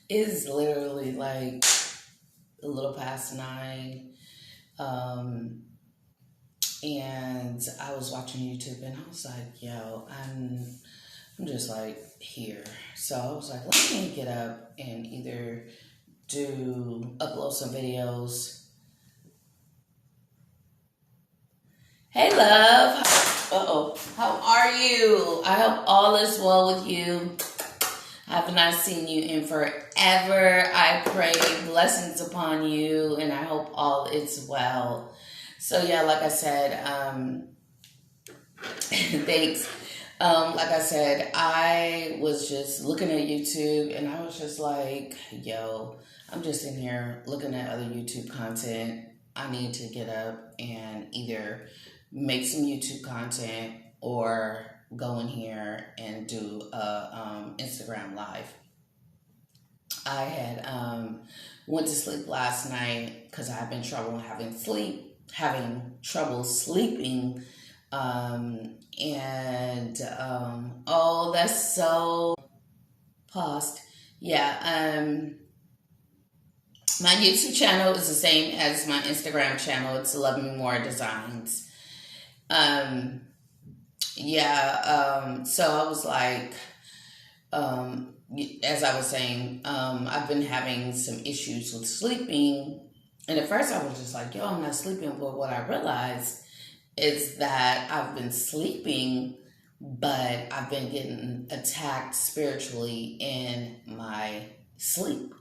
It's literally like a little past 9. Um, and I was watching YouTube and I was like, yo, I'm just like here. So I was like, let me get up and either upload some videos. Hey love. Uh-oh. How are you? I hope all is well with you. I have not seen you in forever. I pray blessings upon you and I hope all is well. So yeah, like I said, thanks. Like I said, I was just looking at YouTube and I was just like, yo, I'm just in here looking at other YouTube content. I need to get up and either make some YouTube content or go in here and do a Instagram live. I had went to sleep last night because I have been having trouble sleeping, and oh, that's so paused. Yeah, my YouTube channel is the same as my Instagram channel. It's Love Me More Designs. Um, yeah, so I was like, um, as I was saying, I've been having some issues with sleeping. And at first I was just like, yo, I'm not sleeping. But what I realized is that I've been sleeping, but I've been getting attacked spiritually in my sleep.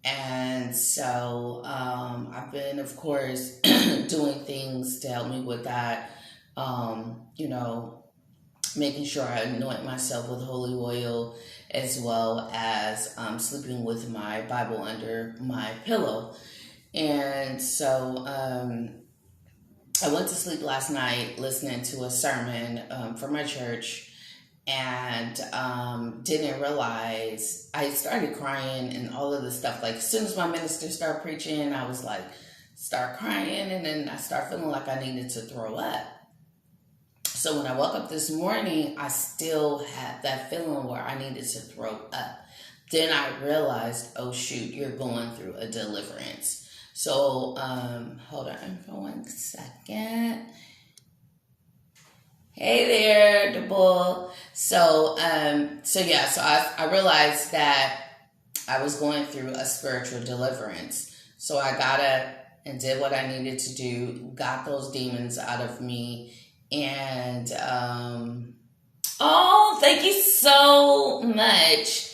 And so I've been, of course, doing things to help me with that. You know, making sure I anoint myself with holy oil, as well as sleeping with my Bible under my pillow. And so I went to sleep last night listening to a sermon from my church and didn't realize I started crying and all of the stuff. Like, as soon as my minister started preaching, I was like, start crying, and then I started feeling like I needed to throw up. So when I woke up this morning, I still had that feeling where I needed to throw up. Then I realized, oh shoot, you're going through a deliverance. So hold on for 1 second. Hey there, the bull. So I realized that I was going through a spiritual deliverance. So I got up and did what I needed to do, got those demons out of me, and oh, thank you so much.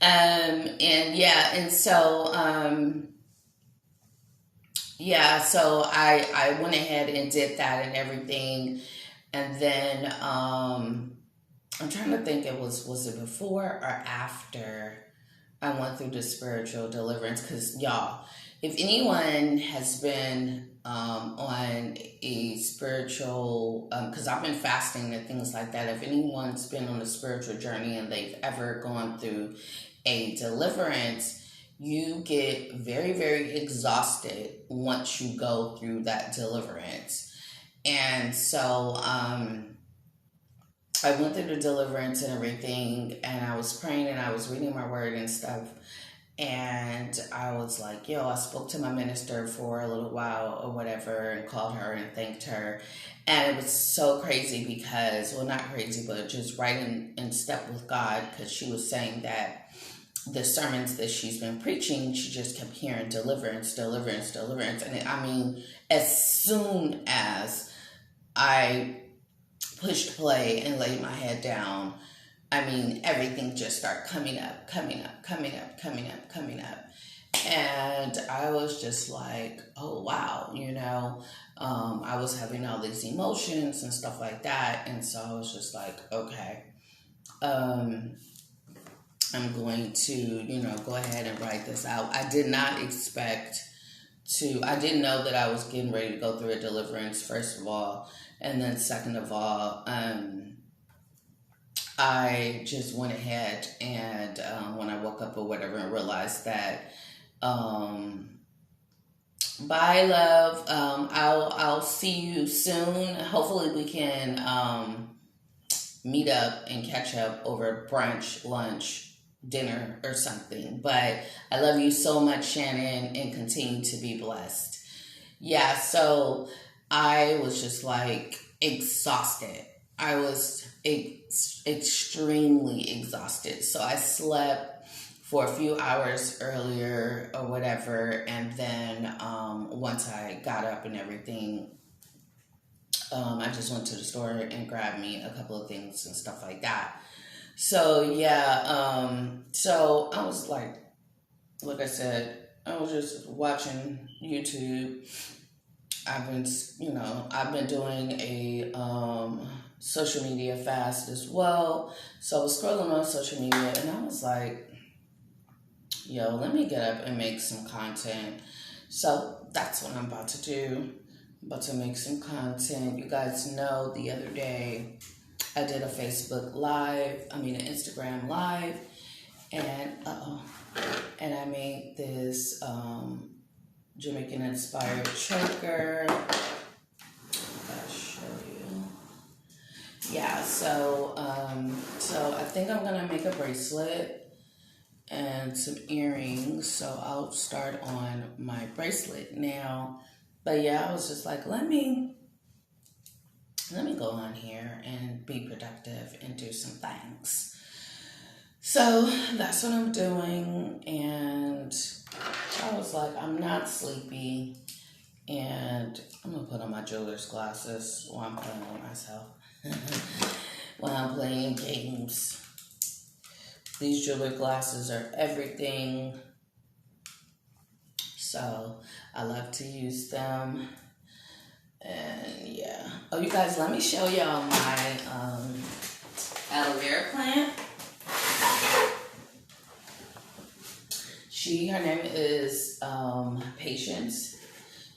And yeah, and so so I went ahead and did that and everything. And then I'm trying to think, was it before or after I went through the spiritual deliverance? Because y'all, if anyone has been on a spiritual, because I've been fasting and things like that, if anyone's been on a spiritual journey and they've ever gone through a deliverance, you get very, very exhausted once you go through that deliverance. And so I went through the deliverance and everything, and I was praying and I was reading my word and stuff. And I was like, yo, I spoke to my minister for a little while or whatever and called her and thanked her. And it was so crazy because, well, not crazy, but just right in step with God, because she was saying that the sermons that she's been preaching, she just kept hearing deliverance, deliverance, deliverance. And I mean, as soon as I pushed play and laid my head down, I mean, everything just started coming up, coming up, coming up, coming up, coming up. And I was just like, oh, wow, I was having all these emotions and stuff like that. And so I was just like, okay, I'm going to, go ahead and write this out. I did not expect I didn't know that I was getting ready to go through a deliverance, first of all. And then second of all, I just went ahead and when I woke up or whatever and realized that, bye love, I'll see you soon. Hopefully we can meet up and catch up over brunch, lunch, dinner or something. But I love you so much, Shannon, and continue to be blessed. Yeah, so I was just like exhausted. I was extremely exhausted. So I slept for a few hours earlier or whatever. And then once I got up and everything, I just went to the store and grabbed me a couple of things and stuff like that. So yeah, so I was like I said, I was just watching YouTube. I've been doing a social media fast as well. So I was scrolling on social media and I was like, yo, let me get up and make some content. So that's what I'm about to do. I'm about to make some content. You guys know the other day I did a Facebook Live, an Instagram Live, and I made this Jamaican inspired choker. I'll show you. Yeah, so I think I'm gonna make a bracelet and some earrings. So I'll start on my bracelet now. But yeah, I was just like, let me go on here and be productive and do some things. So that's what I'm doing, and I was like, I'm not sleepy, and I'm gonna put on my jeweler's glasses while I'm playing with myself, while I'm playing games. These jeweler glasses are everything, so I love to use them. And yeah. Oh, you guys, let me show y'all my aloe vera plant. Her name is Patience.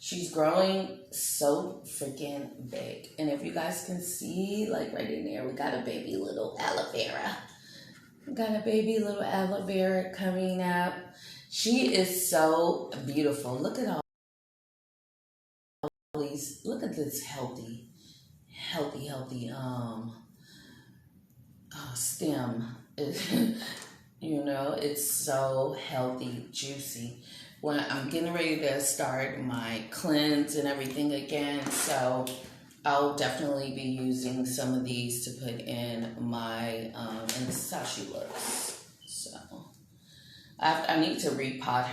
She's growing so freaking big. And if you guys can see, like right in there, we got a baby little aloe vera. We got a baby little aloe vera coming up. She is so beautiful. Look at all these, look at this healthy stem. It's so healthy, juicy. When I'm getting ready to start my cleanse and everything again, so I'll definitely be using some of these to put in my, and this is how she looks. So I need to replant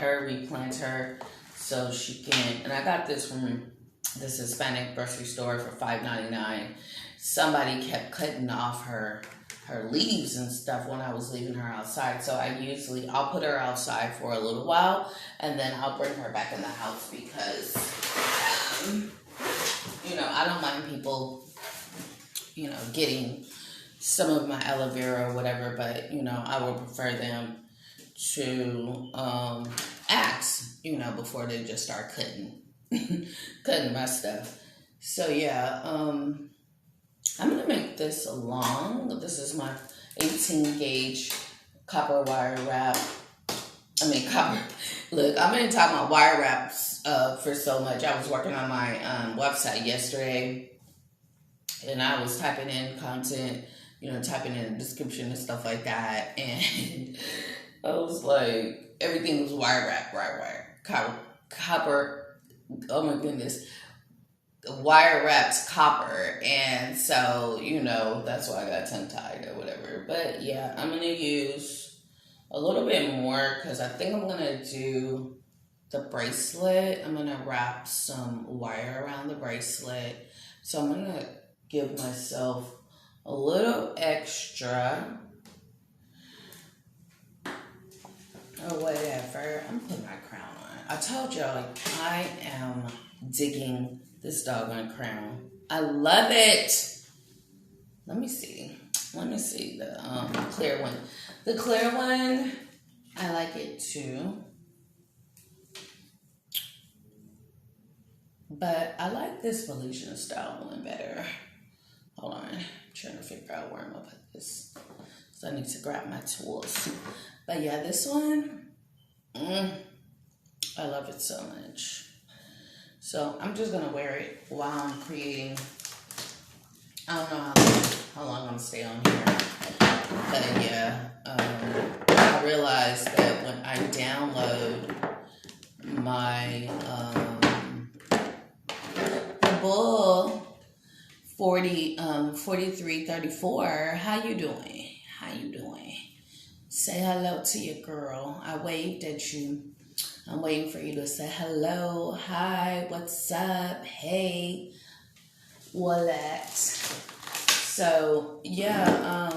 her, so she can, and I got this from this Hispanic grocery store for $5.99. Somebody kept cutting off her leaves and stuff when I was leaving her outside. So I'll put her outside for a little while and then I'll bring her back in the house because, I don't mind people, getting some of my aloe vera or whatever, but, I would prefer them to ask, before they just start cutting my stuff. So yeah, I'm going to make this long. This is my 18 gauge copper wire wrap. Copper. Look, I've been talking about wire wraps for so much. I was working on my website yesterday, and I was typing in content, typing in the description and stuff like that. And I was like, everything was wire wrap, copper. Oh my goodness. Wire wrapped copper, and so that's why I got tongue tied or whatever. But yeah, I'm gonna use a little bit more because I think I'm gonna do the bracelet. I'm gonna wrap some wire around the bracelet, so I'm gonna give myself a little extra or whatever. I'm putting my crown on. I told y'all I am digging this doggone crown. I love it. Let me see the clear one. The clear one, I like it too. But I like this Venetian style one better. Hold on. I'm trying to figure out where I'm gonna put this. So I need to grab my tools. But yeah, this one, I love it so much. So I'm just gonna wear it while I'm creating. I don't know how long I'm gonna stay on here, but yeah, I realized that when I download my the bull 4334, how you doing? How you doing? Say hello to your girl. I waved at you. I'm waiting for you to say hello, hi, what's up, hey, what that. So yeah,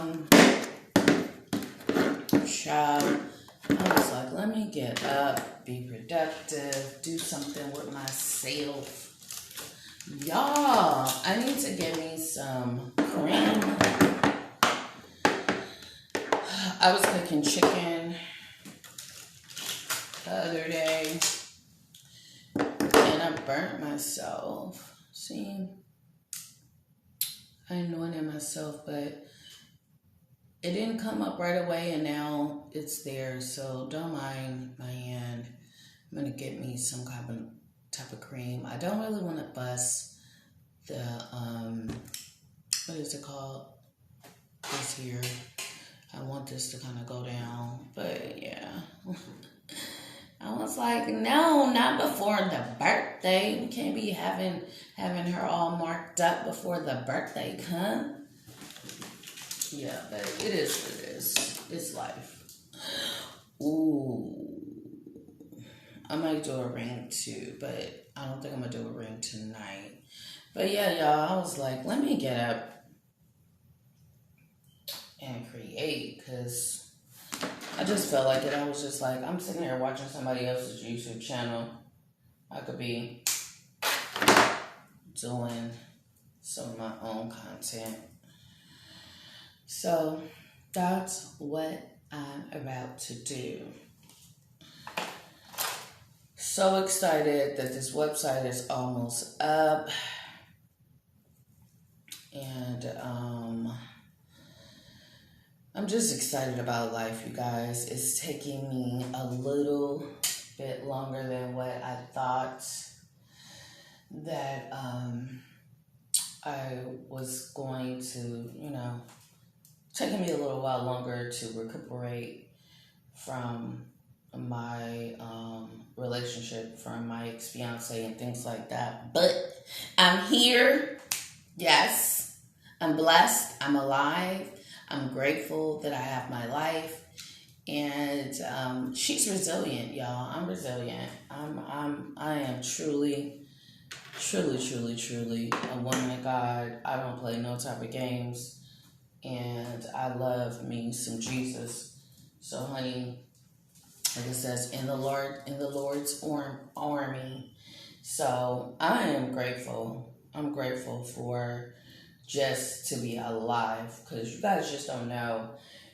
child, I was like, let me get up, be productive, do something with myself. Y'all, I need to get me some cream. I was cooking chicken the other day and I burnt myself. See, I anointed myself, but it didn't come up right away and now it's there. So don't mind my hand. I'm gonna get me some type of cream. I don't really want to bust the what is it called? This here. I want this to kind of go down, but yeah. I was like, no, not before the birthday. We can't be having her all marked up before the birthday come. Yeah, but it is what it is. It's life. Ooh. I might do a ring too, but I don't think I'm gonna do a ring tonight. But yeah, y'all, I was like, let me get up and create, because I just felt like it. I was just like, I'm sitting here watching somebody else's YouTube channel. I could be doing some of my own content. So that's what I'm about to do. So excited that this website is almost up. And I'm just excited about life, you guys. It's taking me a little bit longer than what I thought that I was going to, taking me a little while longer to recuperate from my relationship, from my ex-fiance and things like that. But I'm here. Yes. I'm blessed. I'm alive. I'm grateful that I have my life. And she's resilient, y'all. I'm resilient. I am truly a woman of God. I don't play no type of games. And I love me some Jesus. So honey, like it says, in the Lord's army. So I am grateful. I'm grateful for just to be alive, because you guys just don't know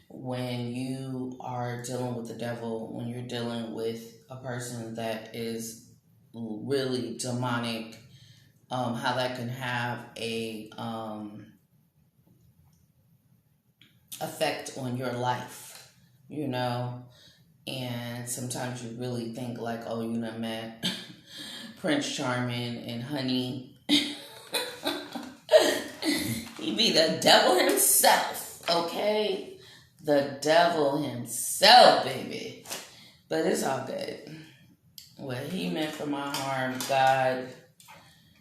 when you are dealing with the devil, when you're dealing with a person that is really demonic, how that can have a effect on your life, and sometimes you really think like, oh, you done met Prince Charming and honey, he be the devil himself, okay? The devil himself, baby. But it's all good. What he meant for my harm, God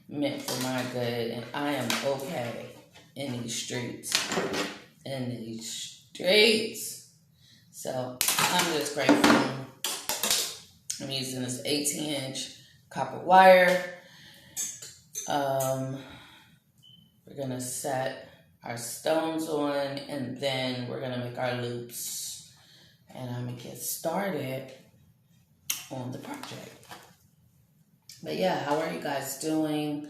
meant for my good, and I am okay in these streets. So I'm just grateful. I'm using this 18-inch copper wire. We're gonna set our stones on, and then we're gonna make our loops, and I'm gonna get started on the project. But yeah, how are you guys doing?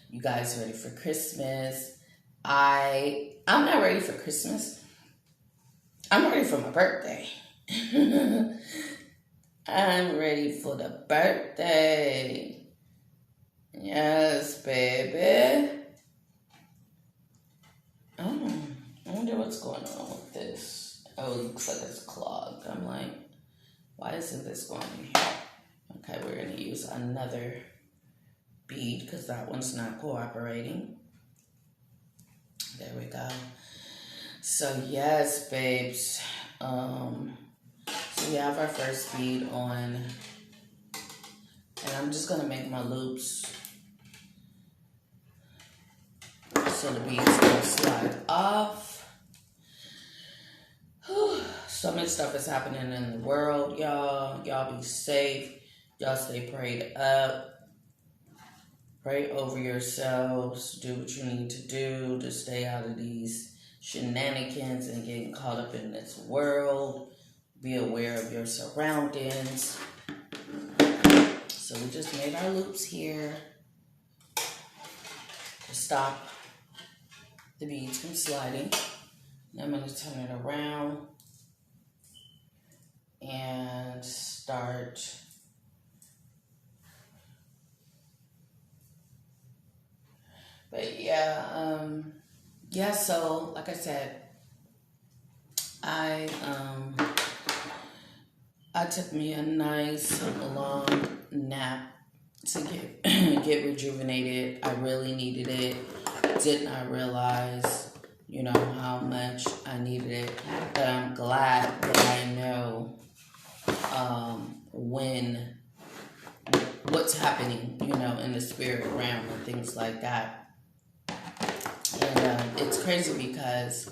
You guys ready for Christmas? I'm not ready for Christmas. I'm ready for my birthday. I'm ready for the birthday. Yes, baby. Oh, I wonder what's going on with this. Oh, it looks like it's clogged. I'm like, why isn't this going in here? Okay, we're going to use another bead because that one's not cooperating. There we go. So yes, babes. We have our first bead on, and I'm just going to make my loops so the beads don't slide off. Whew. So much stuff is happening in the world, y'all. Y'all be safe. Y'all stay prayed up. Pray over yourselves. Do what you need to do to stay out of these shenanigans and getting caught up in this world. Be aware of your surroundings. So we just made our loops here to stop the beads from sliding. Now I'm going to turn it around and start but yeah, so like I said, I took me a nice long nap to get rejuvenated. I really needed it. Did not realize, how much I needed it. But I'm glad that I know what's happening, in the spirit realm and things like that. And it's crazy because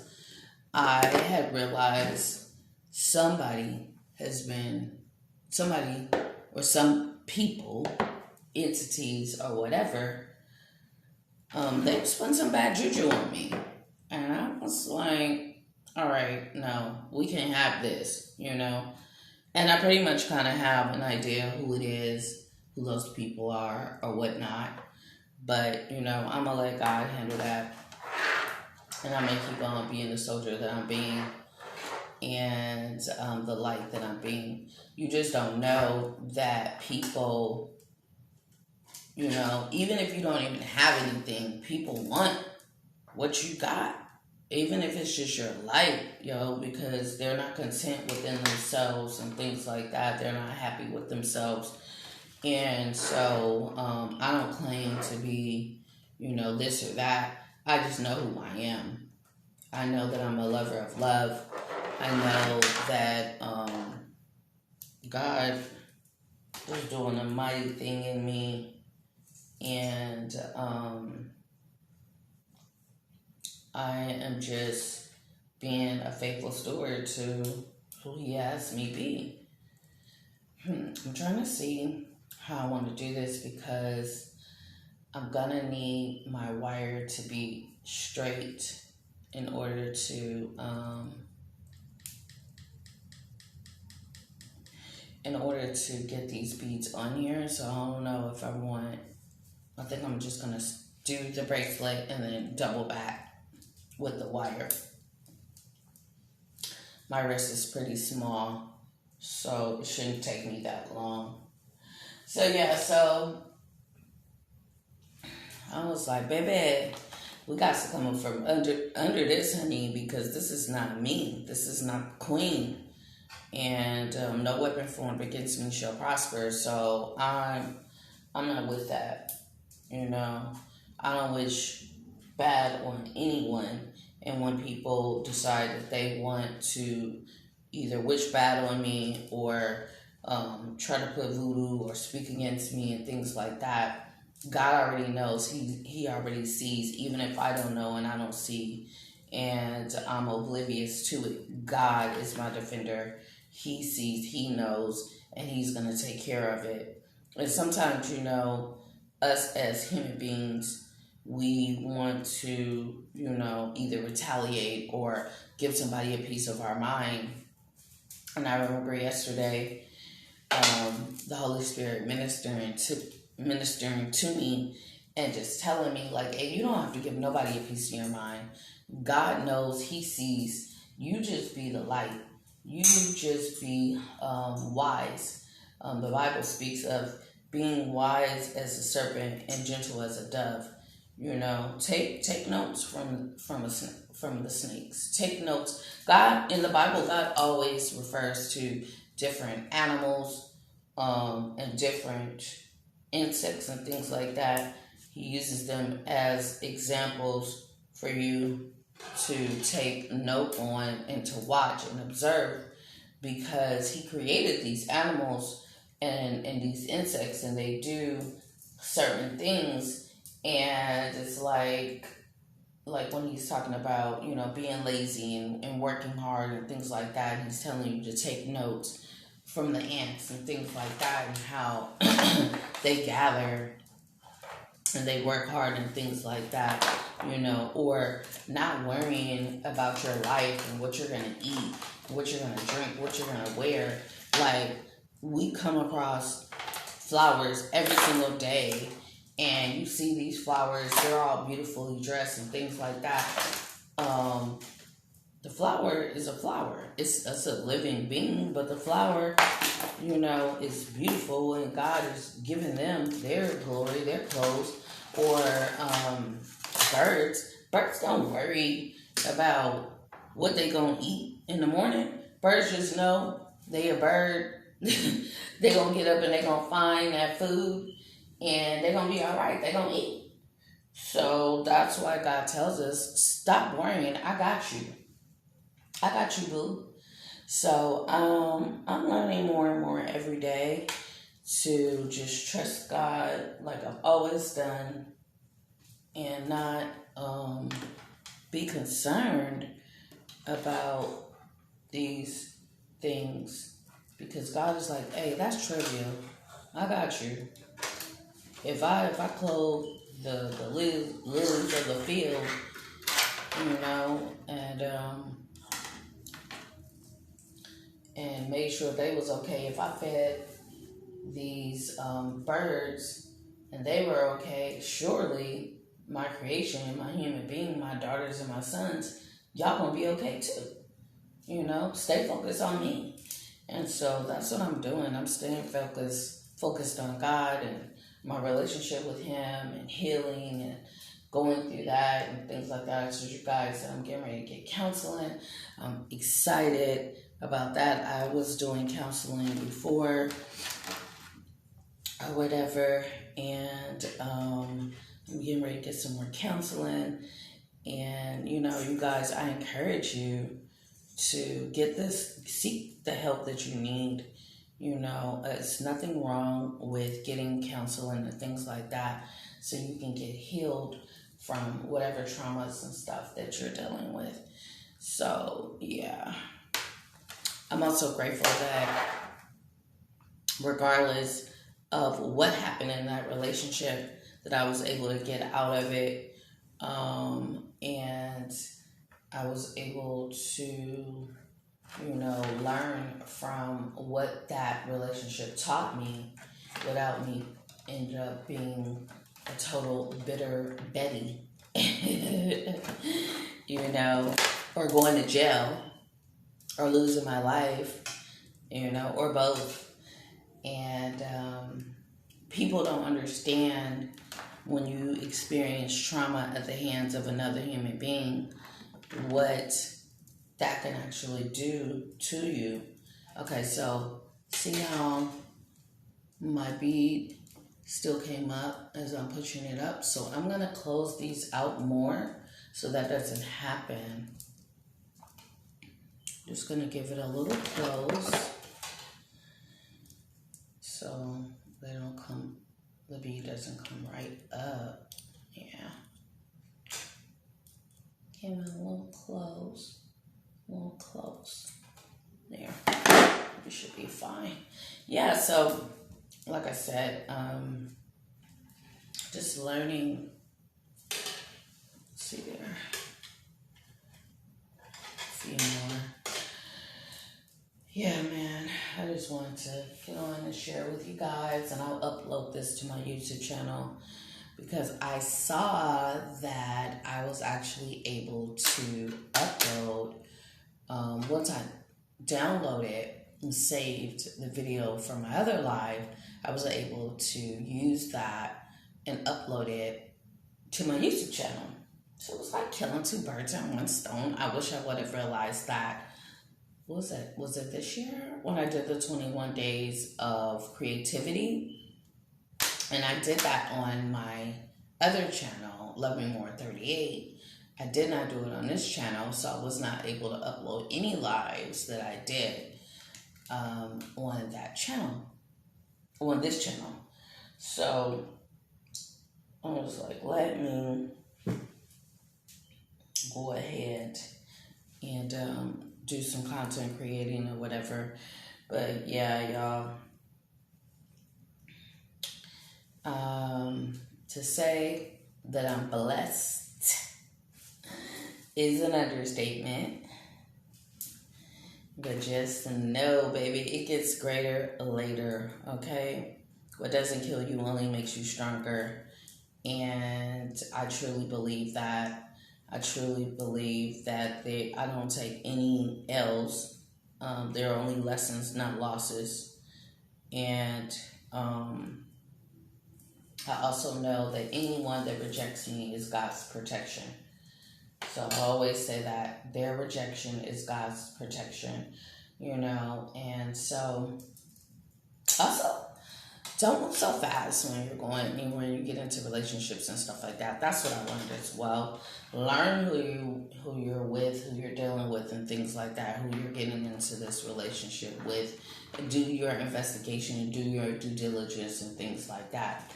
I had realized somebody or some people, entities or whatever, they spun some bad juju on me. And I was like, all right, no, we can't have this, And I pretty much kind of have an idea who it is, who those people are or whatnot. But, I'm going to let God handle that. And I'm going to keep on being the soldier that I'm being and the light that I'm being. You just don't know that people, even if you don't even have anything, people want what you got. Even if it's just your light, because they're not content within themselves and things like that. They're not happy with themselves. And so I don't claim to be, this or that. I just know who I am. I know that I'm a lover of love. I know that God is doing a mighty thing in me. And I am just being a faithful steward to who He has me be. I'm trying to see how I want to do this because I'm going to need my wire to be straight in order to get these beads on here. So I don't know if I think I'm just going to do the bracelet and then double back with the wire. My wrist is pretty small, so it shouldn't take me that long. So yeah, so I was like, baby, we got to come up from under this, honey, because this is not me. This is not the queen. And no weapon formed against me shall prosper. So I'm not with that. I don't wish bad on anyone. And when people decide that they want to either wish bad on me or try to put voodoo or speak against me and things like that, God already knows. He already sees, even if I don't know and I don't see and I'm oblivious to it. God is my defender. He sees, He knows, and He's going to take care of it. And sometimes, us as human beings, we want to, either retaliate or give somebody a piece of our mind. And I remember yesterday, the Holy Spirit ministering to me and just telling me, like, hey, you don't have to give nobody a piece of your mind. God knows, He sees. You just be the light. You just be wise. The Bible speaks of being wise as a serpent and gentle as a dove. Take notes from the snakes. Take notes. God, in the Bible, God always refers to different animals and different insects and things like that. He uses them as examples for you to take note on and to watch and observe. because he created these animals and these insects, and they do certain things. And it's like when he's talking about, you know, being lazy and working hard and things like that, he's telling you to take notes from the ants and things like that, and how they gather and they work hard and things like that, you know, or not worrying about your life and what you're going to eat, what you're going to drink, what you're going to wear. Like, we come across flowers every single day, and you see these flowers, they're all beautifully dressed and things like that. The flower is a flower. It's a living being, but the flower, you know, is beautiful, and God is giving them their glory, their clothes. Or birds. Birds don't worry about what they gonna eat in the morning. Birds just know they a bird. They gonna get up and they gonna find that food, and they gonna be all right. They gonna eat. So that's why God tells us, stop worrying. I got you. I got you, boo. So I'm learning more and more every day to just trust God like I've always done, and not be concerned about these things, because God is like, hey, that's trivial. I got you. If I clothe the lilies of the field, you know, and made sure they was okay, if I fed these birds and they were okay, surely my creation, my human being, my daughters and my sons, y'all gonna be okay too. You know, stay focused on me. And so that's what I'm doing. I'm staying focused on God and my relationship with him, and healing and going through that and things like that. So you guys, I'm getting ready to get counseling. I'm excited about that. I was doing counseling before or whatever, and I'm getting ready to get some more counseling. And you know, you guys, I encourage you to seek the help that you need. You know, it's nothing wrong with getting counseling and things like that, so you can get healed from whatever traumas and stuff that you're dealing with. So yeah, I'm also grateful that regardless of what happened in that relationship, that I was able to get out of it, and I was able to, you know, learn from what that relationship taught me, without me end up being a total bitter Betty, you know, or going to jail, or losing my life, you know, or both. And people don't understand, when you experience trauma at the hands of another human being, what that can actually do to you. Okay, so see how my bead still came up as I'm pushing it up? So I'm going to close these out more so that doesn't happen. Just going to give it a little close so they don't come, the bead doesn't come right up. Yeah. Give it a little close. A little close. There. You should be fine. Yeah, so like I said, just learning. Let's see there. A few more. Yeah, man, I just wanted to get on and share with you guys, and I'll upload this to my YouTube channel, because I saw that I was actually able to upload, once I downloaded and saved the video from my other live, I was able to use that and upload it to my YouTube channel. So it was like killing two birds in one stone. I wish I would have realized that. Was it this year when I did the 21 days of creativity? And I did that on my other channel, Love Me More 38. I did not do it on this channel, so I was not able to upload any lives that I did. on that channel, on this channel. So I was like, let me go ahead and do some content creating or whatever. But yeah, y'all, to say that I'm blessed is an understatement. But just know, baby, it gets greater later, okay? What doesn't kill you only makes you stronger. And I truly believe that. I truly believe that I don't take any L's. There are only lessons, not losses. And I also know that anyone that rejects me is God's protection. So I always say that their rejection is God's protection, and so also don't move so fast when you get into relationships and stuff like that. That's what I learned as well. Learn who you're with, who you're dealing with, and things like that, who you're getting into this relationship with. Do your investigation and do your due diligence and things like that.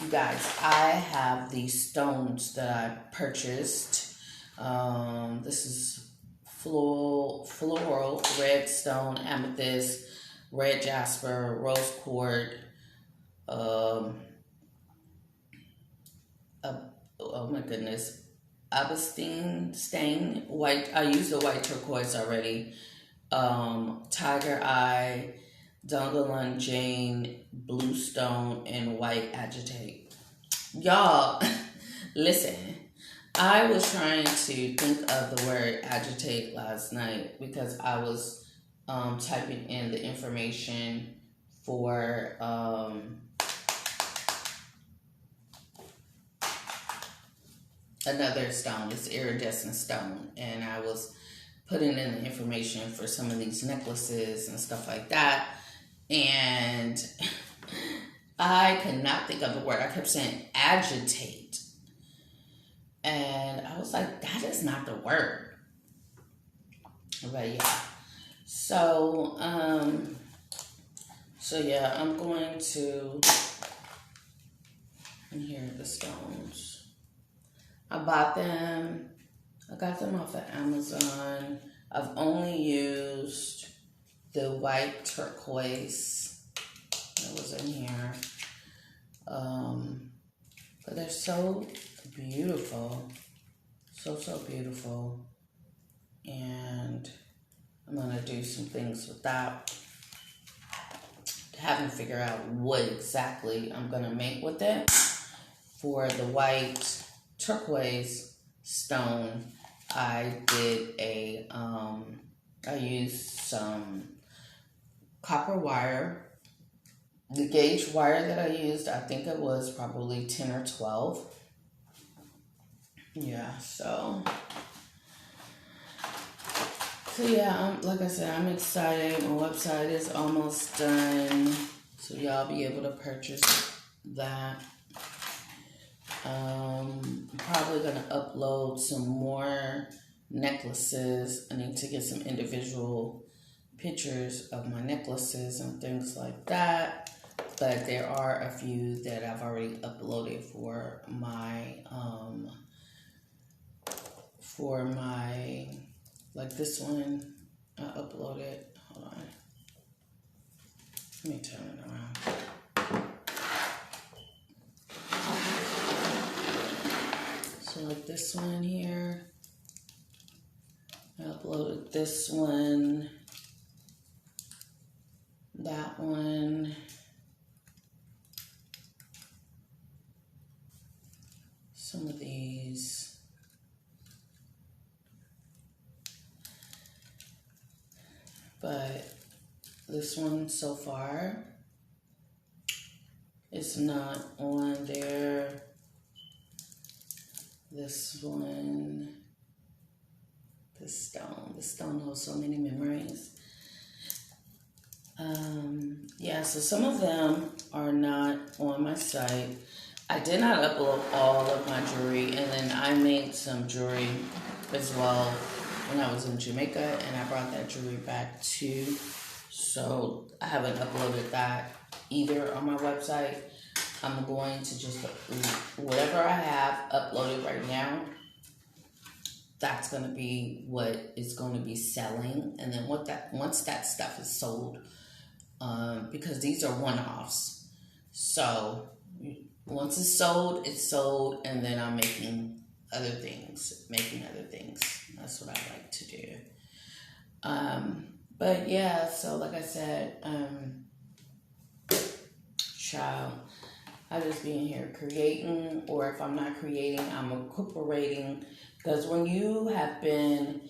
You guys, I have these stones that I purchased. This is floral, red stone, amethyst, red jasper, rose quartz, oh my goodness, Abastine stain, white. I used the white turquoise already. Tiger eye, Dungalun jane, blue stone, and white agitate. Y'all, listen. I was trying to think of the word agitate last night because I was typing in the information for another stone, this iridescent stone, and I was putting in the information for some of these necklaces and stuff like that, and I could not think of the word. I kept saying agitate. And I was like, that is not the word. But yeah. So yeah, I'm going to, and here are the stones. I bought them. I got them off of Amazon. I've only used the white turquoise that was in here. But they're so beautiful. So beautiful. And I'm going to do some things with that. Haven't figured out what exactly I'm going to make with it. For the white turquoise stone, I did I used some copper wire. The gauge wire that I used, I think it was probably 10 or 12. Yeah, so yeah, like I said, I'm excited. My website is almost done, so y'all be able to purchase that. I'm probably gonna upload some more necklaces. I need to get some individual pictures of my necklaces and things like that. But there are a few that I've already uploaded for my like this one I uploaded. Hold on. Let me turn it around. So like this one here, I uploaded this one, that one, some of these. But this one so far is not on there. This one, the stone holds so many memories. Yeah, so some of them are not on my site. I did not upload all of my jewelry, and then I made some jewelry as well when I was in Jamaica, and I brought that jewelry back too. So I haven't uploaded that either on my website. I'm going to just, whatever I have uploaded right now, that's going to be what is going to be selling. And then once that stuff is sold, because these are one-offs. So once it's sold, and then I'm making other things. That's what I like to do. But yeah, so like I said, child, I just being here creating, or if I'm not creating, I'm recuperating. Because when you have been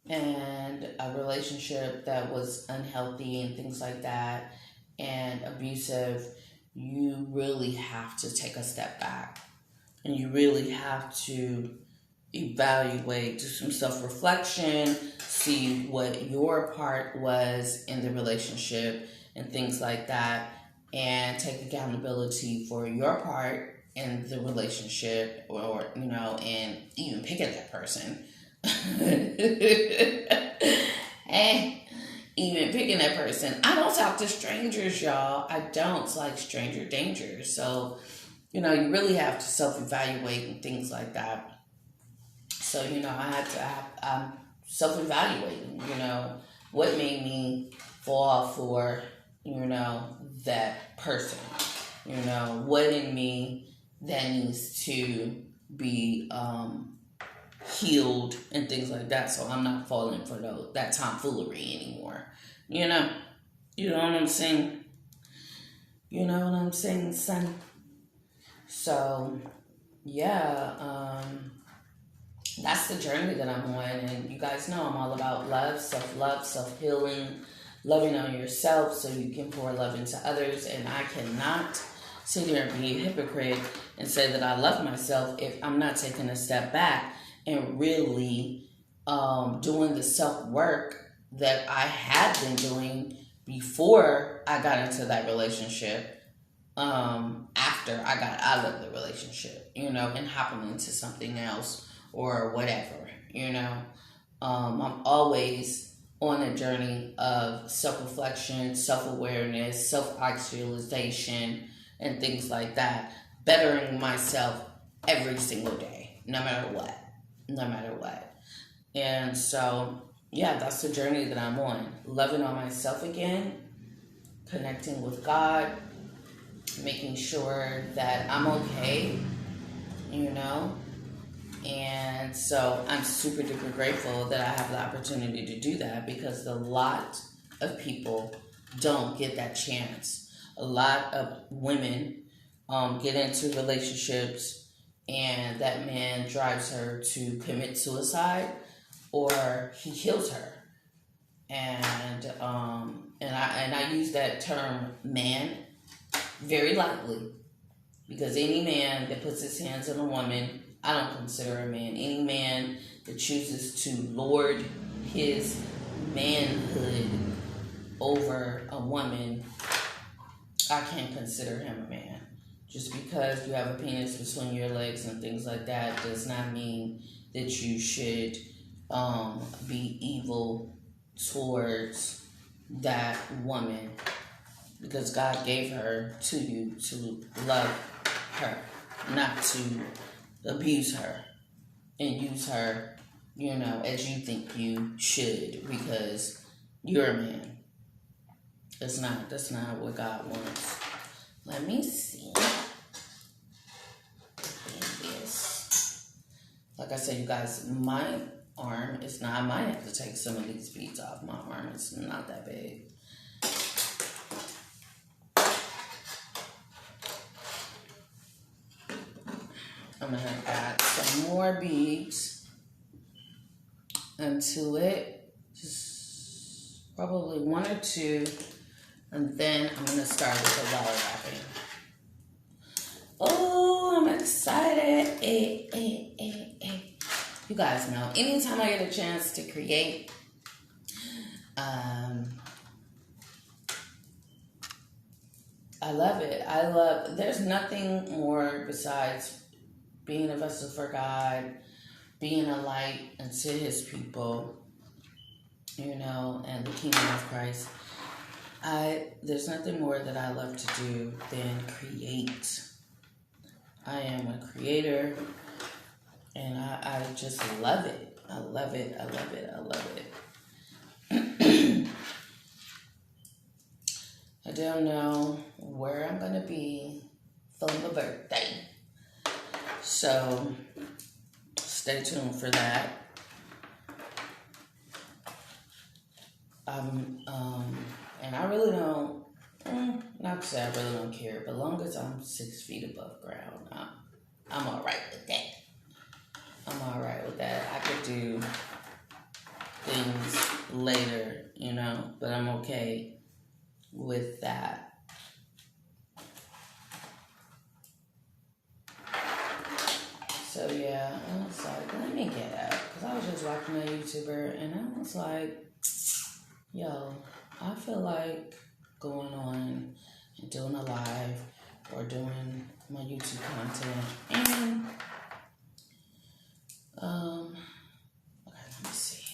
in a relationship that was unhealthy and things like that, and abusive, you really have to take a step back. And you really have to evaluate, do some self-reflection, see what your part was in the relationship and things like that, and take accountability for your part in the relationship, or and even pick at that person. And even picking that person. I don't talk to strangers, y'all. I don't. It's like stranger danger. So, you really have to self-evaluate and things like that. So, I'm self-evaluating, what made me fall for, that person, what in me that needs to be healed and things like that. So I'm not falling for that tomfoolery anymore. You know what I'm saying? You know what I'm saying, son? So, yeah, that's the journey that I'm on. And you guys know I'm all about love, self-healing, loving on yourself so you can pour love into others. And I cannot sit here and be a hypocrite and say that I love myself if I'm not taking a step back and really doing the self-work that I had been doing before I got into that relationship, after I got out of the relationship, and hopping into something else or whatever, I'm always on a journey of self-reflection, self-awareness, self-actualization, and things like that, bettering myself every single day, no matter what. And so, yeah, that's the journey that I'm on. Loving on myself again, connecting with God, making sure that I'm okay, And so I'm super duper grateful that I have the opportunity to do that, because a lot of people don't get that chance. A lot of women get into relationships and that man drives her to commit suicide, or he kills her. And I use that term man very lightly, because any man that puts his hands on a woman, I don't consider a man. Any man that chooses to lord his manhood over a woman, I can't consider him a man. Just because you have a penis between your legs and things like that does not mean that you should be evil towards that woman, because God gave her to you to love her, not to abuse her and use her, as you think you should, because you're a man. That's not what God wants. Let me see. Yes. Like I said, you guys, my arm is not, I might have to take some of these beads off my arm. It's not that big. I'm going to add some more beads into it. Just probably one or two. And then I'm going to start with the wall wrapping. Oh, I'm excited. You guys know, anytime I get a chance to create, I love it. There's nothing more besides being a vessel for God, being a light unto his people, and the kingdom of Christ. There's nothing more that I love to do than create. I am a creator, and I just love it. I love it. I love it. I love it. I don't know where I'm gonna be for my birthday, so stay tuned for that. And I really don't, not to say I really don't care, but long as I'm 6 feet above ground, I'm all right with that. I'm all right with that. I could do things later, but I'm okay with that. So yeah, I was like, let me get up, because I was just watching a YouTuber, and I was like, yo, I feel like going on and doing a live or doing my YouTube content. And, okay, let me see.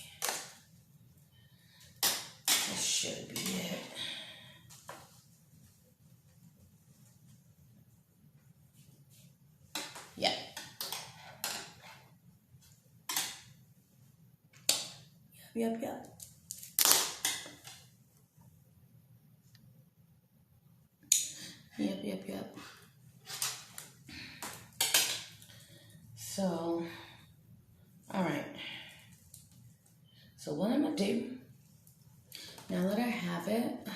This should be it. Yeah. Yep. Yep. So, all right. So what I'm gonna do, now that I have it,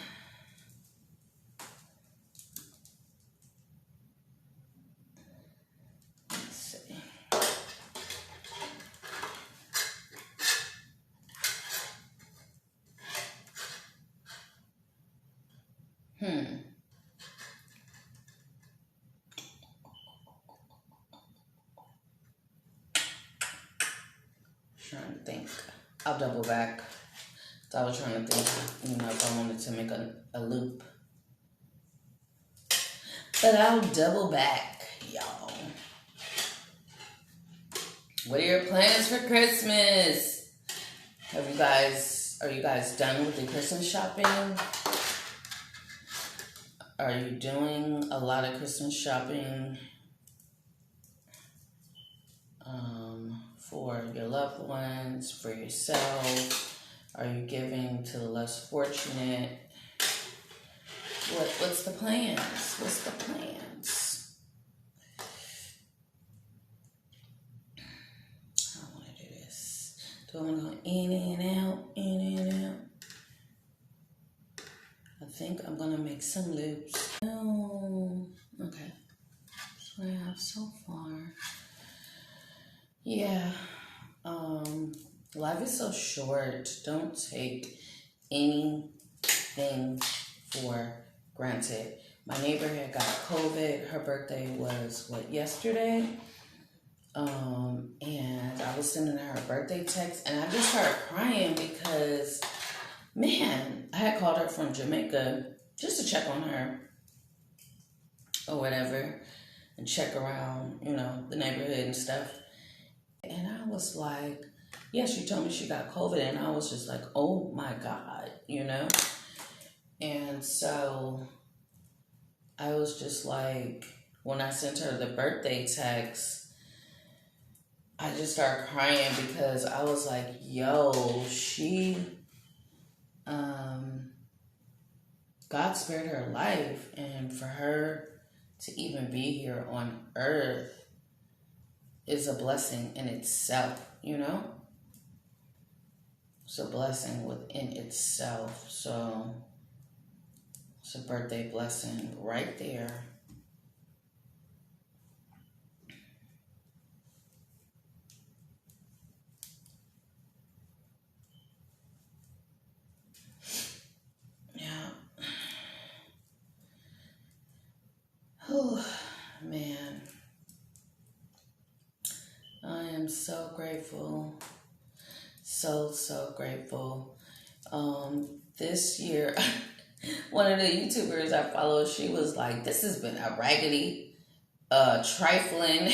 let's see. Trying to think. I'll double back. So I was trying to think, if I wanted to make a loop. But I'll double back, y'all. What are your plans for Christmas? Are you guys done with the Christmas shopping? Are you doing a lot of Christmas shopping for your loved ones, for yourself? Are you giving to the less fortunate? What's the plans? What's the plans? I want to do this. Do I want to go in and out, in and out? I think I'm going to make some loops. Oh, okay. That's what I have so far. Yeah. Life is so short. Don't take anything for granted. My neighbor had got COVID. Her birthday was, yesterday? And I was sending her a birthday text, and I just started crying because, man, I had called her from Jamaica just to check on her or whatever and check around, the neighborhood and stuff. And I was like, yeah, she told me she got COVID, and I was just like, oh my God, And so I was just like, when I sent her the birthday text, I just started crying because I was like, yo, God spared her life, and for her to even be here on earth is a blessing in itself, It's a blessing within itself. So it's a birthday blessing right there. Yeah. Oh, man. I am so grateful. So grateful. This year, one of the YouTubers I follow, she was like, this has been a raggedy, trifling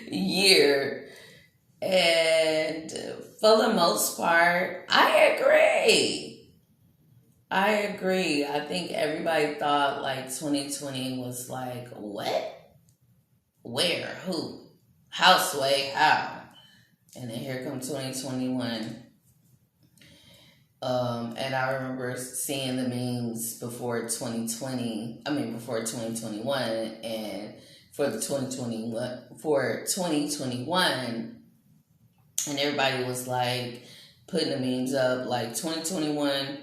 year. And for the most part, I agree. I agree. I think everybody thought like 2020 was like, what? Where? Who? Houseway? How? And then here comes 2021. And I remember seeing the memes before 2020. I mean, before 2021, and for the 2021, and everybody was like putting the memes up like 2021.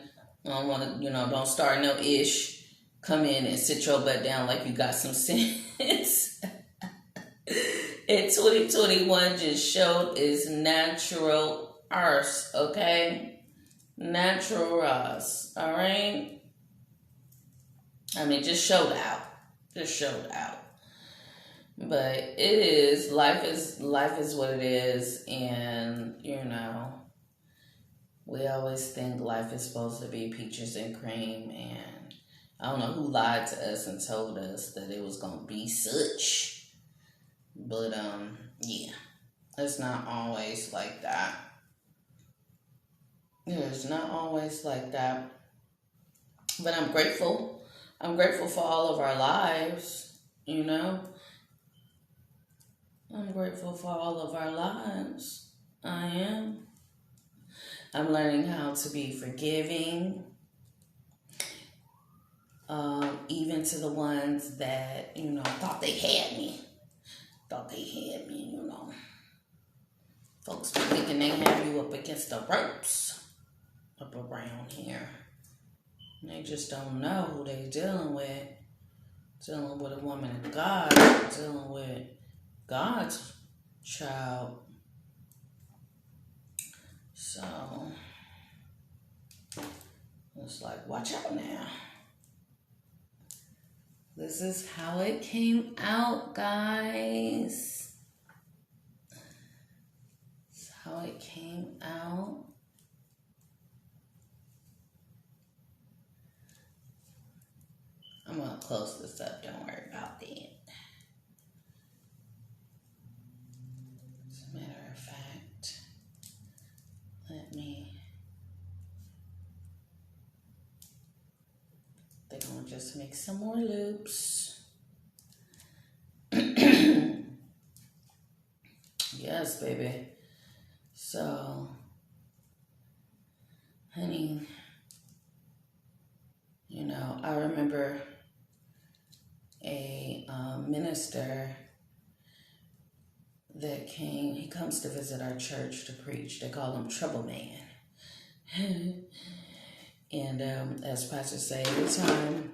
I don't want to, don't start no ish. Come in and sit your butt down like you got some sense. And 2021 just showed its natural arse, okay? Natural arse, all right? I mean, just showed out. Just showed out. But it is, life is what it is, and we always think life is supposed to be peaches and cream, and I don't know who lied to us and told us that it was gonna be such. But yeah, it's not always like that. Yeah, it's not always like that. But I'm grateful. I'm grateful for all of our lives, you know? I'm grateful for all of our lives. I am. I'm learning how to be forgiving, even to the ones that, thought they had me. Thought they had me. Folks be thinking they have you up against the ropes up around here. They just don't know who they dealing with. Dealing with a woman of God. Dealing with God's child. So, it's like, watch out now. This is how it came out, guys. This is how it came out. I'm going to close this up. Don't worry about that. As a matter of fact, they're going to just make some more loops. Yes, baby. So, honey, I remember a minister that came. He comes to visit our church to preach. They call him Trouble Man. And as Pastor say, every time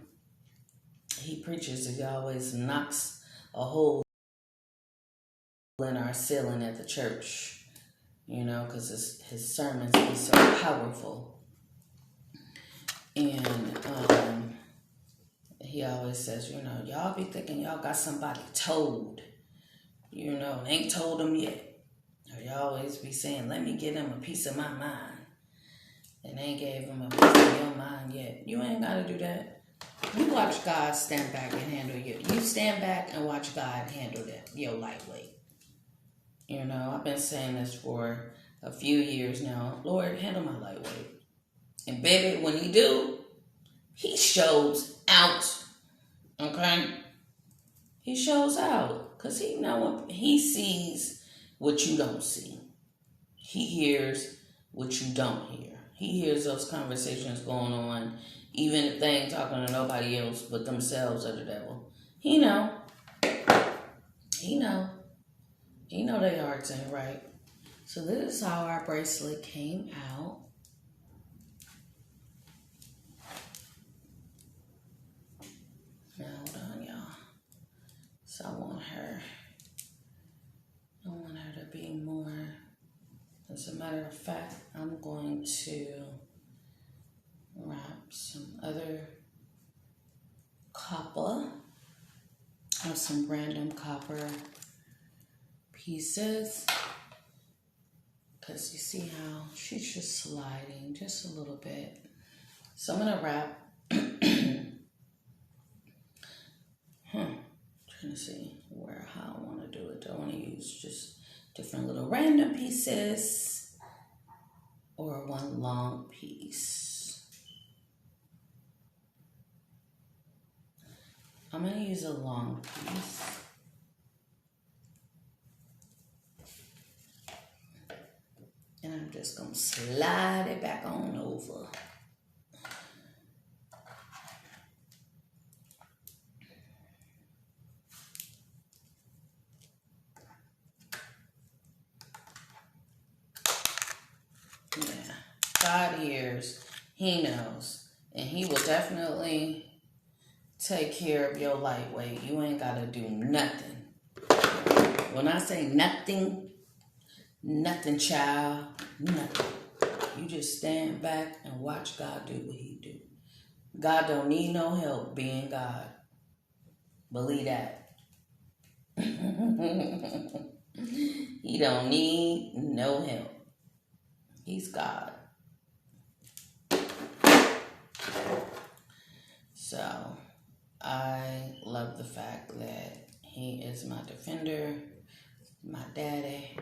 he preaches, he always knocks a hole in our ceiling at the church, because his sermons be so powerful. And he always says, y'all be thinking y'all got somebody told, ain't told them yet. Or y'all always be saying, let me give them a piece of my mind. And they ain't gave him a piece of your mind yet. You ain't got to do that. You watch God stand back and handle you. You stand back and watch God handle that, your lightweight. I've been saying this for a few years now. Lord, handle my lightweight. And baby, when you do, he shows out. Okay? He shows out. Because he sees what you don't see. He hears what you don't hear. He hears those conversations going on, even if they ain't talking to nobody else but themselves or the devil. He know. He know. He know their hearts ain't right. So this is how our bracelet came out. Now hold on, y'all. So I want her to be more. As a matter of fact, I'm going to wrap some other copper. I have some random copper pieces. Because you see how she's just sliding just a little bit. So I'm going to wrap. Trying to see how I want to do it. Do I want to use just different little random pieces or one long piece? I'm going to use a long piece. And I'm just going to slide it back on over. Yeah. God hears. He knows. And he will definitely take care of your lightweight. You ain't got to do nothing. When I say nothing, nothing, child, nothing. You just stand back and watch God do what he do. God don't need no help being God. Believe that. He don't need no help. He's God. So, I love the fact that he is my defender, my daddy,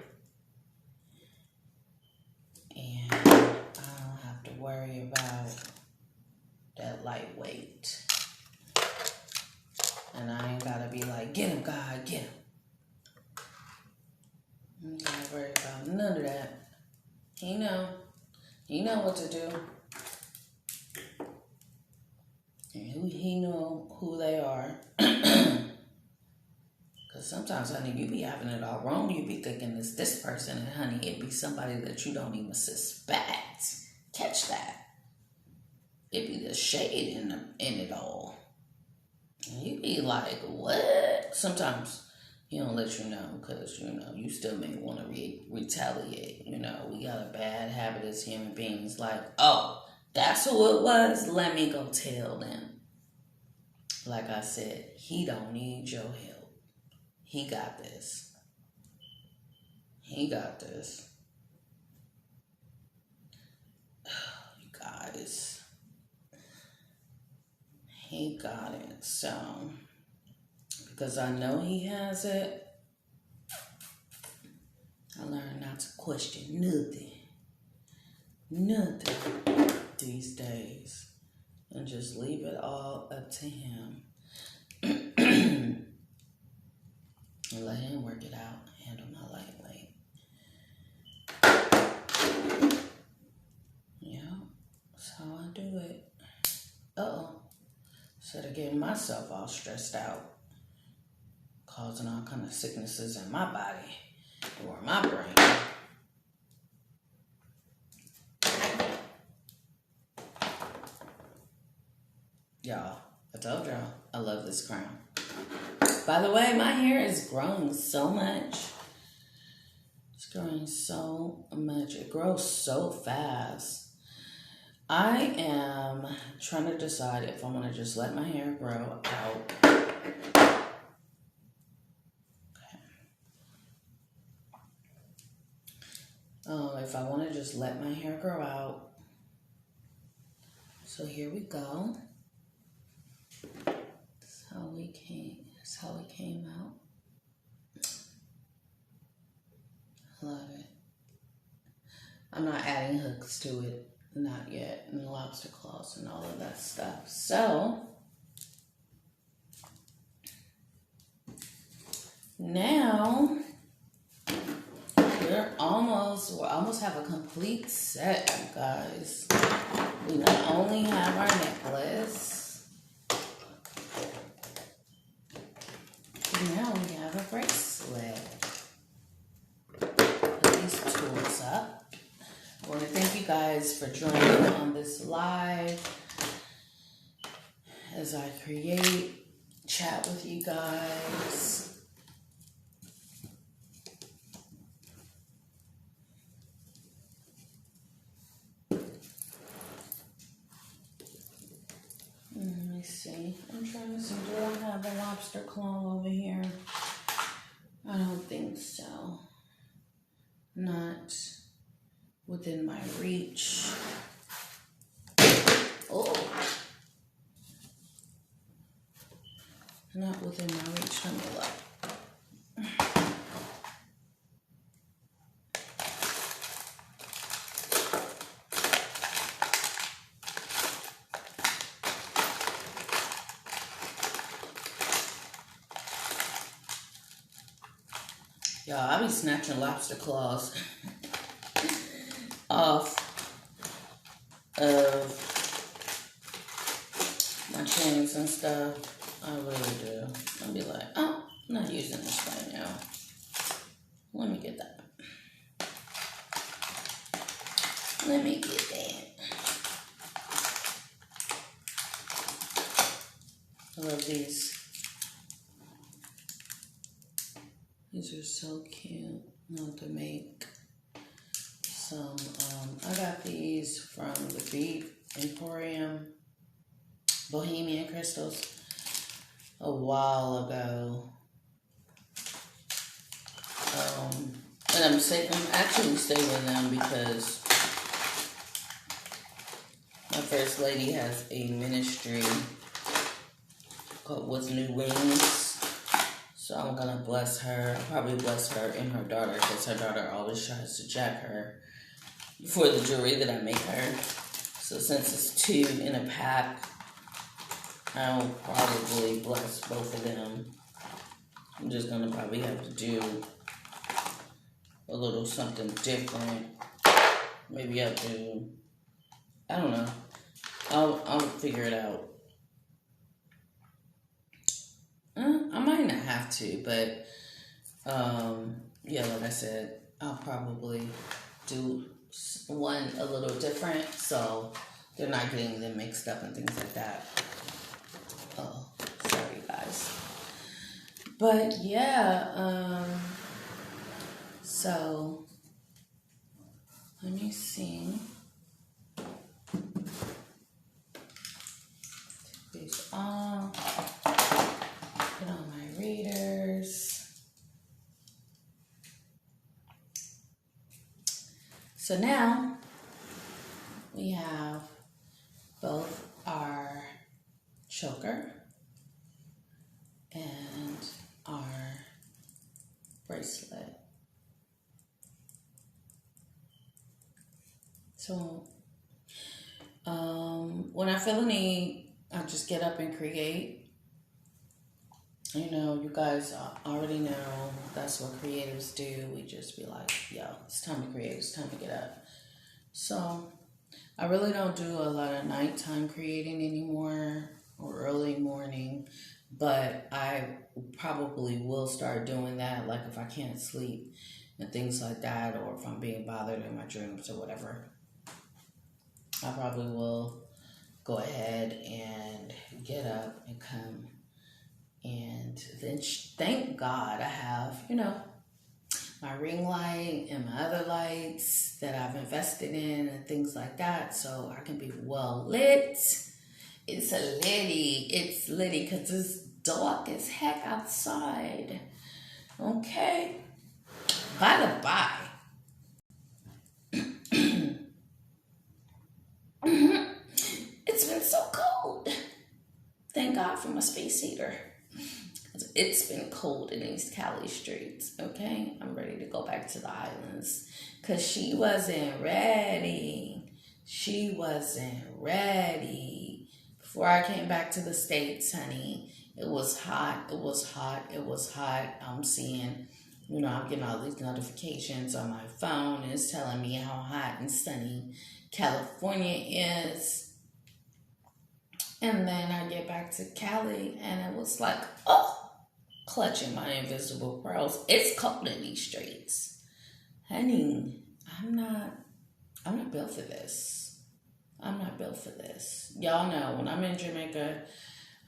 and I don't have to worry about that lightweight. And I ain't gotta be like, get him, God, get him. I ain't gotta worry about none of that. He know what to do. And he know who they are. Because sometimes, honey, you be having it all wrong. You be thinking it's this person, and honey, it be somebody that you don't even suspect. Catch that. It be the shade in it all. And you be like, what? Sometimes he don't let you know because, you still may want to retaliate. We got a bad habit as human beings. Like, oh, that's who it was? Let me go tell them. Like I said, he don't need your help. He got this. He got this. You guys. He got it. So, because I know he has it, I learned not to question nothing these days, and just leave it all up to him. And let him work it out. Handle my lightweight. Yeah, that's how I do it. Uh-oh. Instead of getting myself all stressed out, causing all kind of sicknesses in my body or my brain. Y'all, I told y'all, I love this crown. By the way, my hair is growing so much. It's growing so much. It grows so fast. I am trying to decide if I want to just let my hair grow out. Okay. If I want to just let my hair grow out. So here we go. That's how it came out. I love it. I'm not adding hooks to it. Not yet. And lobster claws and all of that stuff. So, now, we almost have a complete set, you guys. We not only have our necklace, now we have a bracelet. Put these tools up. I want to thank you guys for joining on this live as I chat with you guys. Let me see. I'm trying to see. Do I have a lobster claw over here? I don't think so. Not within my reach. Oh. Not within my reach. Let me look. Y'all, I be snatching lobster claws off of my chains and stuff. I really do. I'll be like, oh, I'm not using this right now. Let me get that. Let me get that. I love these. These are so cute. Now to make some, I got these from the Bead Emporium Bohemian Crystals a while ago. And I'm actually saving them because my first lady has a ministry called With New Wings. So I'm gonna bless her. I'll probably bless her and her daughter because her daughter always tries to jack her for the jewelry that I make her. So since it's 2 in a pack, I'll probably bless both of them. I'm just gonna probably have to do a little something different. Maybe I'll do, I don't know. I'll figure it out. I might not have to, but yeah, like I said, I'll probably do one a little different so they're not getting them mixed up and things like that. Oh, sorry guys. But yeah, so let me see. Take these off. Put on my readers. So now we have both our choker and our bracelet. So when I feel a need, I just get up and create. You know, you guys already know that's what creatives do. We just be like, yo, it's time to create. It's time to get up. So I really don't do a lot of nighttime creating anymore or early morning, but I probably will start doing that, like if I can't sleep and things like that, or if I'm being bothered in my dreams or whatever. I probably will go ahead and get up and come. And then thank God I have, you know, my ring light and my other lights that I've invested in and things like that, so I can be well lit. It's litty because it's dark as heck outside. Okay. By the by, it's been so cold. Thank God for my space heater. It's been cold in these Cali streets, okay? I'm ready to go back to the islands because she wasn't ready. She wasn't ready. Before I came back to the States, honey, it was hot. It was hot. It was hot. I'm seeing, you know, I'm getting all these notifications on my phone. And it's telling me how hot and sunny California is. And then I get back to Cali and it was like, oh, clutching my invisible pearls. It's cold in these streets. Honey, I'm not built for this. I'm not built for this. Y'all know when I'm in Jamaica,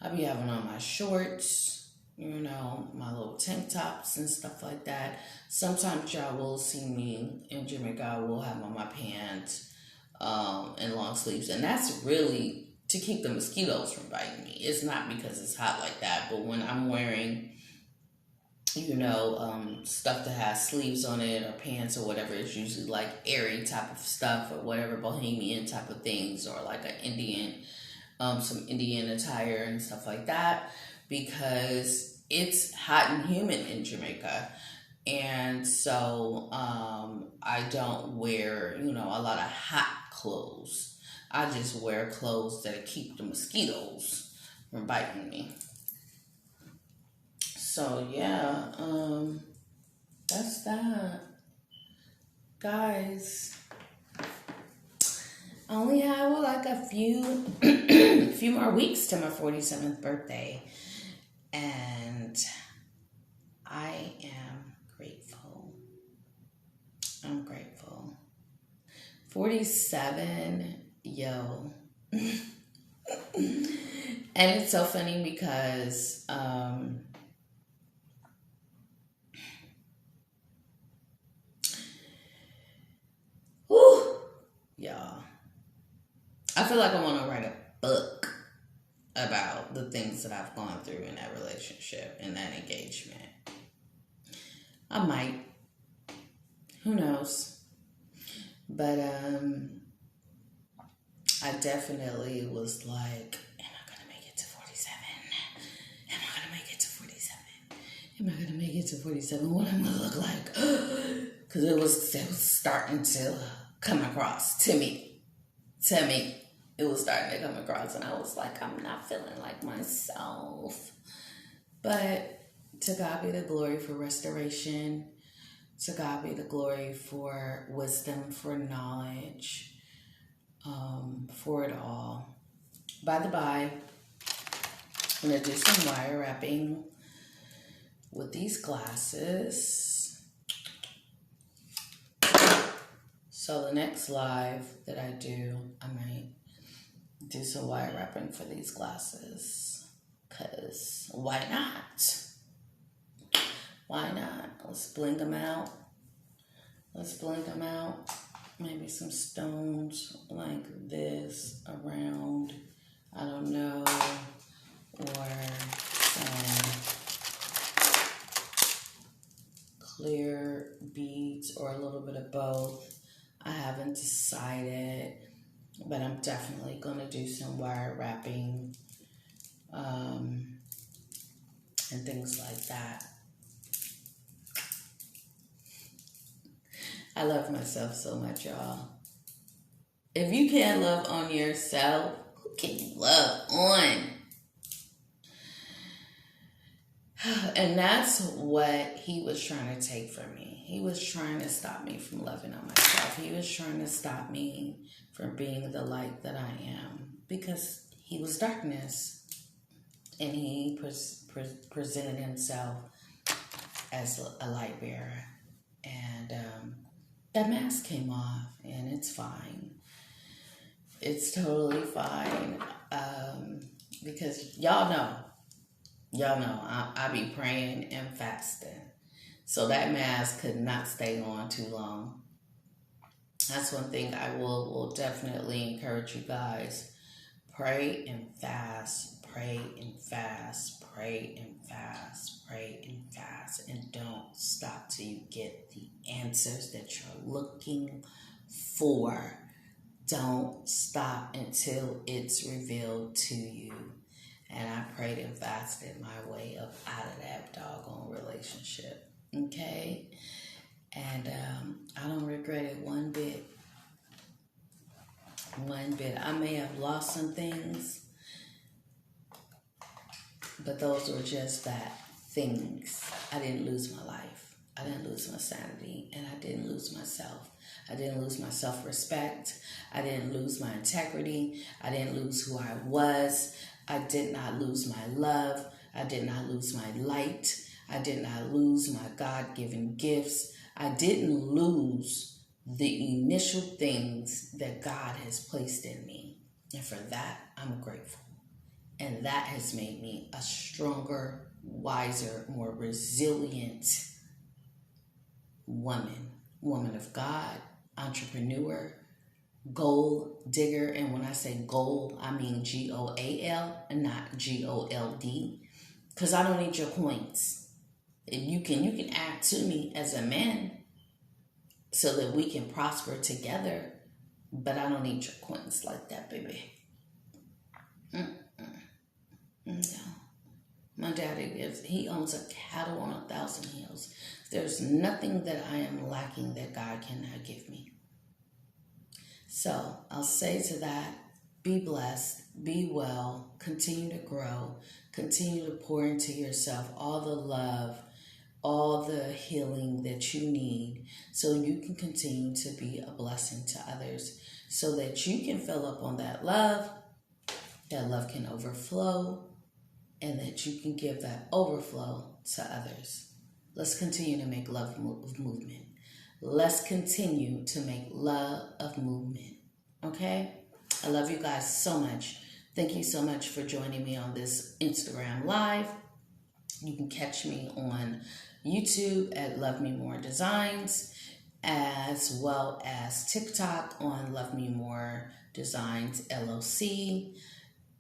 I be having on my shorts, you know, my little tank tops and stuff like that. Sometimes y'all will see me in Jamaica, I will have on my pants and long sleeves. And that's really to keep the mosquitoes from biting me. It's not because it's hot like that, but when I'm wearing, you know, stuff that has sleeves on it or pants or whatever, it's usually like airy type of stuff or whatever, bohemian type of things, or like an Indian, some Indian attire and stuff like that, because it's hot and humid in Jamaica. And so I don't wear, you know, a lot of hot clothes. I just wear clothes that keep the mosquitoes from biting me. So yeah, That's that. Guys, I only have like a few few more weeks to my 47th birthday. And I am grateful. I'm grateful. 47, yo. And it's so funny because whew, y'all. I feel like I want to write a book about the things that I've gone through in that relationship, in that engagement. I might. Who knows? But I definitely was like, am I going to make it to 47? Am I going to make it to 47? Am I going to make it to 47? What am I going to look like? Because it was starting to come across to me. It was starting to come across, and I was like, I'm not feeling like myself. But to God be the glory for restoration. To God be the glory for wisdom, for knowledge, for it all. By the by, I'm going to do some wire wrapping with these glasses. So the next live that I do, I might do some wire wrapping for these glasses. Because why not? Why not? Let's bling them out. Maybe some stones like this around. I don't know. Or some clear beads or a little bit of both. I haven't decided. But I'm definitely going to do some wire wrapping and things like that. I love myself so much, y'all. If you can't love on yourself, who can you love on? And that's what he was trying to take from me. He was trying to stop me from loving on myself. He was trying to stop me from being the light that I am. Because he was darkness. And he presented himself as a light bearer. And that mask came off. And it's fine. It's totally fine. Because y'all know, I be praying and fasting. So that mask could not stay on too long. That's one thing I will definitely encourage you guys. Pray and fast, pray and fast, pray and fast, pray and fast. And don't stop till you get the answers that you're looking for. Don't stop until it's revealed to you. And I prayed and fasted my way up out of that doggone relationship. Okay? And I don't regret it one bit. One bit. I may have lost some things, but those were just that, things. I didn't lose my life. I didn't lose my sanity. And I didn't lose myself. I didn't lose my self-respect. I didn't lose my integrity. I didn't lose who I was. I did not lose my love. I did not lose my light. I did not lose my God-given gifts. I didn't lose the initial things that God has placed in me. And for that, I'm grateful. And that has made me a stronger, wiser, more resilient woman of God, entrepreneur, goal digger. And when I say goal, I mean GOAL and not GOLD, because I don't need your coins. If you can add to me as a man so that we can prosper together, but I don't need your coins like that, baby. No. My daddy he owns a cattle on 1,000 hills. There's nothing that I am lacking that God cannot give me. So I'll say to that, be blessed, be well, continue to grow, continue to pour into yourself all the love, all the healing that you need so you can continue to be a blessing to others, so that you can fill up on that love can overflow, and that you can give that overflow to others. Let's continue to make love of movement. Let's continue to make love of movement. Okay? I love you guys so much. Thank you so much for joining me on this Instagram Live. You can catch me on YouTube at Love Me More Designs, as well as TikTok on Love Me More Designs LLC.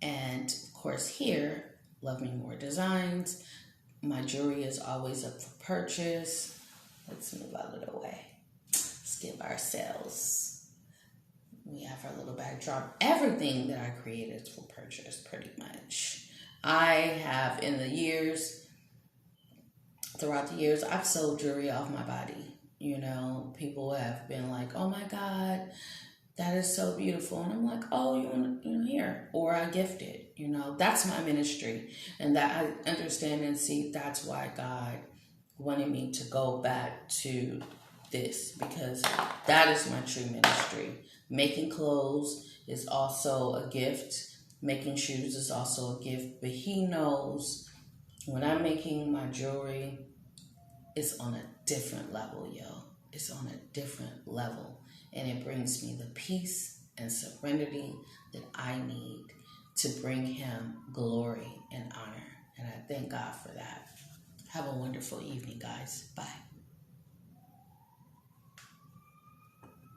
And of course here, Love Me More Designs. My jewelry is always up for purchase. Let's move a little way. Let's give ourselves, we have our little backdrop. Everything that I create is for purchase, pretty much. I have throughout the years, I've sold jewelry off my body. You know, people have been like, oh my God, that is so beautiful. And I'm like, oh, you want here? Or I gift it. You know, that's my ministry. And that I understand and see that's why God wanted me to go back to this, because that is my true ministry. Making clothes is also a gift. Making shoes is also a gift. But He knows when I'm making my jewelry, it's on a different level, yo. It's on a different level. And it brings me the peace and serenity that I need to bring Him glory and honor. And I thank God for that. Have a wonderful evening, guys. Bye.